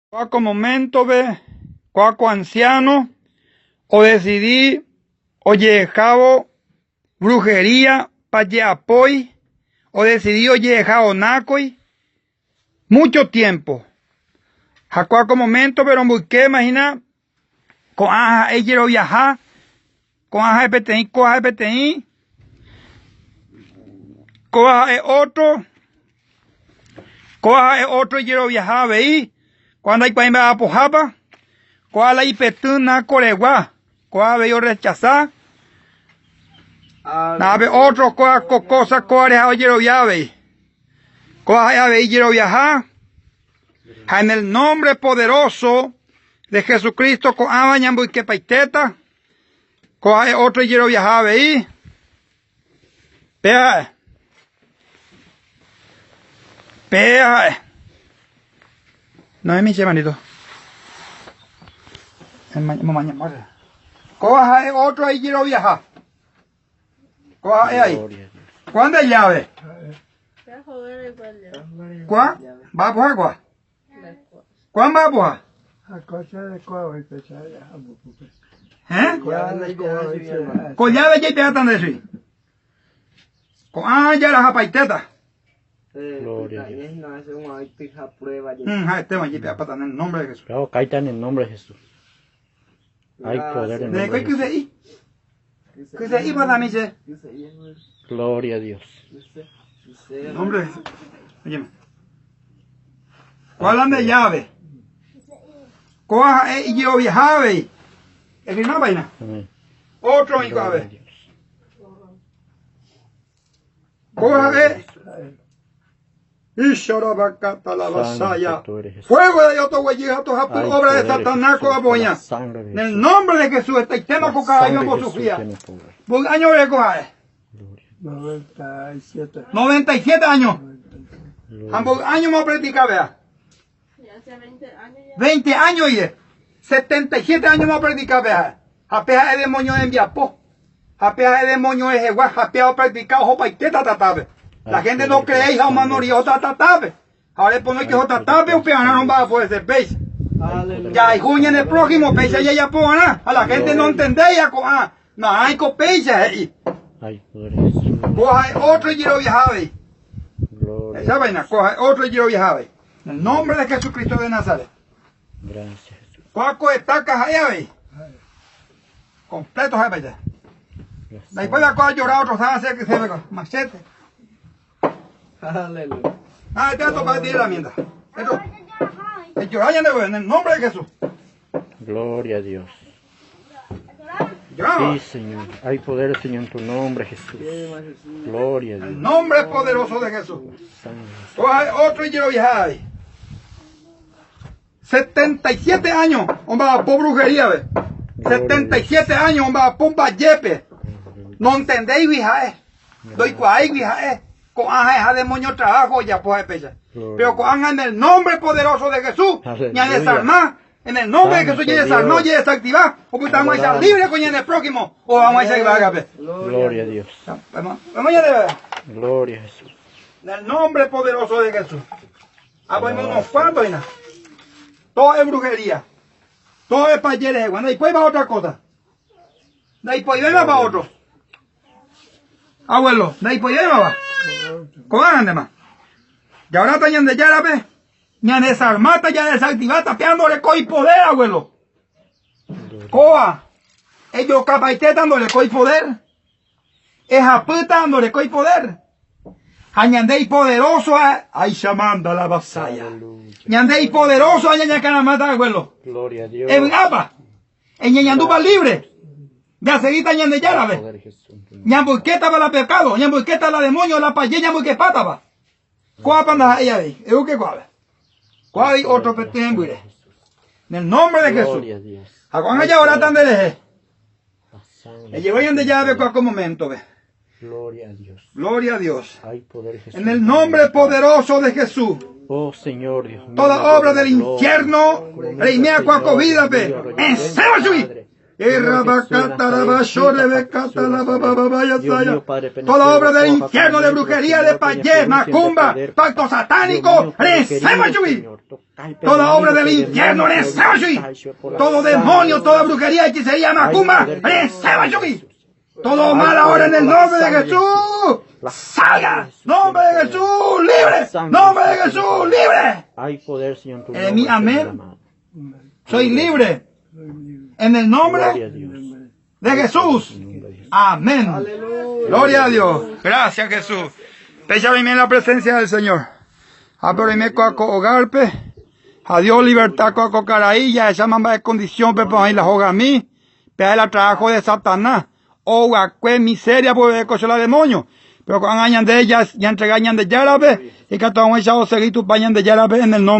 Cuaco momento ve, cuaco anciano, o decidí, oye jabo, brujería, paye apoy, o decidí oye jabo nacoy, mucho tiempo. A cuaco momento, pero busqué, imagina, con aja ella viajar, con aja de PTI, con aja de PTI, con aja de otro, y quiero viajar, veí. Cuando hay para ir a Pojapa, cuál hay petuna coregua, cuál veo rechazar, nave otro cosa coreja quiero viajar, cuál hay quiero viajar, en el nombre poderoso de Jesucristo, con amañambo y que paiteta, cuál hay otro quiero viajar, veí, pea, no es mi hermanito. Coja otro ahí quiero viajar. Coja ahí. ¿Cuándo hay llave? ¿Cuándo? ¿Va a poner cuá? ¿Cuándo va a poner? Con llave ya te atan de eso. Con ya las apaitetas. Gloria a Dios. En el nombre de Jesús. Claro, caíta en el nombre de Jesús. Hay poder en el nombre de Jesús. Gloria a Dios. Nombre de Jesús. Óyeme. ¿Cuál anda de llave? Coja y yo viajaba. ¿Es que no vaina? Otro mi cabe. Coja y Shorabacata la vasalla. Fuego de Dios, obra de Satanás con aboña. En el nombre de Jesús, este tema con cada año por sufrir. ¿Por año de coja? 97 años. Ambos años me predicar, vea. 20 años y 77 años me predicar, vea. Apea de demonio en Viapó. Apea de demonio en Jehová. Apea predicar, ojo, paiteta, tatabe. La gente no cree, hija, manoría, otra tatabe. Ahora le ponen que otra tatabe, o peana no va a poder ser pez. Ya hay junio en el próximo, pez ya pongan. A la gente no entendé, ya coja. No hay copecha ahí. Coja otro y quiero viajar. Esa vaina, coja otro y quiero viajar. En el nombre de Jesucristo de Nazaret. Gracias, Jesús. Cuaco estacas allá, completos allá. Después la cosa llorar otros saben hacer que se ve con machete. Aleluya. Esto para ti la mienta. Esto. El llorar ya en el nombre de Jesús. Gloria a Dios. Lloramos. Sí, Señor. Hay poder, Señor, en tu nombre, Jesús. Gloria a En Dios. el nombre poderoso de Jesús. Coge otro y quiero viajar. 77 años, hombre, por brujería, ve. 77 años, hombre, por vallepe. No entendéis, viaje. Doy cuáis, viaje. Con anja demonio trabajo ya pues pecha. Pero con anja en el nombre poderoso de Jesús, ya desarmar, en el nombre de Jesús ya desarmar, ya desactivar, o pues vamos a estar libres con el próximo, o vamos a ser vaga. Gloria a Dios. Vamos ya de ver. Gloria a Jesús. En el nombre poderoso de Jesús. Pues unos cuantos y nada. Todo es brujería. Todo es payeres. Cuando después va otra cosa. Después venga para otro. Abuelo, después va. ¿Cómo ande más? Y ahora está yendo ya la vez. Ya desarmata, ya desactivata, tapeándole coi poder, abuelo. Coa. Ellos capaité dándole coi poder. Es aputa dándole coi poder. Añandéis poderoso a. Ay, llamando a la vasalla. Ñandéis poderoso a ñaña canamata, abuelo. Gloria a Dios. En apa. En ñañandupa libre. Ya seguita ñande ya la vez. Ñamburqueta para la pecado, ñamburqueta la demonio, la paye, ñamburque pataba. ¿Cuál panda ella ahí? ¿Es que cuál? ¿Cuál hay otro petembuire? En el nombre de Jesús. ¿A cuándo ya ahora tan de leje? Le llevo de llave cualquier momento, ve. Gloria a Dios. Gloria a Dios. Hay poder, Jesús. En el nombre poderoso de Jesús. Oh Señor Dios mío. Toda obra del infierno, reimea cualquier vida, ve. En serio, Toda obra del infierno, de brujería, de payés, macumba, pacto satánico, receba toda obra del infierno, receba todo demonio, toda brujería, hechicería, macumba, receba todo mal ahora en el nombre de Jesús. Salga. Nombre de Jesús, libre. Nombre de Jesús, libre. Hay poder, Señor, en tu En mí, nombre, amén. Soy libre. En el nombre Gloria a Dios. de Jesús. Amén. Gloria a Dios. Gracias, Jesús. Péchame en la presencia del Señor. Aperime coaco hogarpe. Adiós, libertad coaco carailla. Esa mamba de condición, pero ahí la joga a mí. Pero el trabajo de Satanás. O qué miseria puede coger la demonio. Pero cuando hayan de ellas, ya entregañan de yarabe. Y que todos echados seguidos vayan de yarabe en el nombre.